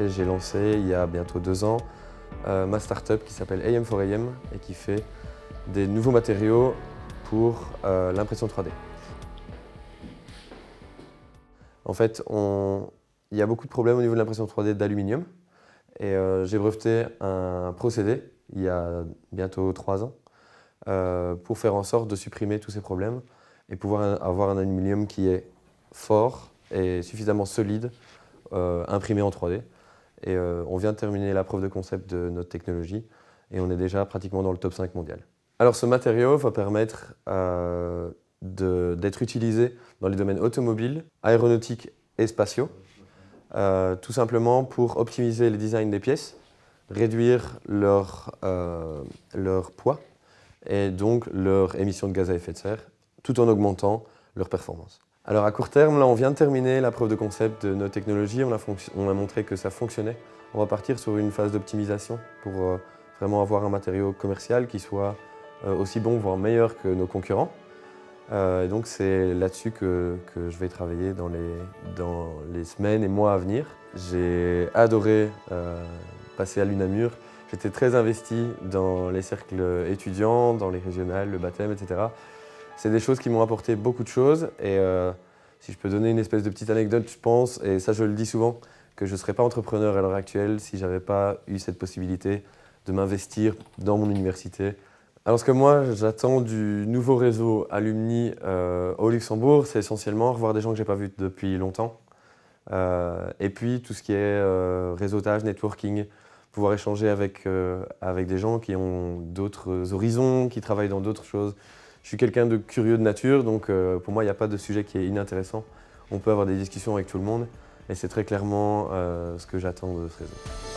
et j'ai lancé il y a bientôt 2 ans ma start-up qui s'appelle AM4AM et qui fait des nouveaux matériaux pour l'impression 3D. En fait, il y a beaucoup de problèmes au niveau de l'impression 3D d'aluminium et j'ai breveté un procédé il y a bientôt 3 ans pour faire en sorte de supprimer tous ces problèmes et pouvoir avoir un aluminium qui est fort et suffisamment solide, imprimé en 3D. Et on vient de terminer la preuve de concept de notre technologie et on est déjà pratiquement dans le top 5 mondial. Alors ce matériau va permettre d'être utilisé dans les domaines automobiles, aéronautiques et spatiaux, tout simplement pour optimiser les designs des pièces, réduire leur poids et donc leur émission de gaz à effet de serre, tout en augmentant leur performance. Alors à court terme, là on vient de terminer la preuve de concept de notre technologie, on a montré que ça fonctionnait. On va partir sur une phase d'optimisation pour vraiment avoir un matériau commercial qui soit aussi bon, voire meilleur que nos concurrents. Et donc c'est là-dessus que je vais travailler dans les semaines et mois à venir. J'ai adoré passer à l'UNAMUR. J'étais très investi dans les cercles étudiants, dans les régionales, le baptême, etc. C'est des choses qui m'ont apporté beaucoup de choses et si je peux donner une espèce de petite anecdote, je pense, et ça je le dis souvent, que je ne serais pas entrepreneur à l'heure actuelle si je n'avais pas eu cette possibilité de m'investir dans mon université. Alors ce que moi j'attends du nouveau réseau Alumni au Luxembourg, c'est essentiellement revoir des gens que je n'ai pas vus depuis longtemps. Et puis tout ce qui est réseautage, networking, pouvoir échanger avec des gens qui ont d'autres horizons, qui travaillent dans d'autres choses. Je suis quelqu'un de curieux de nature, donc pour moi il n'y a pas de sujet qui est inintéressant. On peut avoir des discussions avec tout le monde et c'est très clairement ce que j'attends de ce réseau.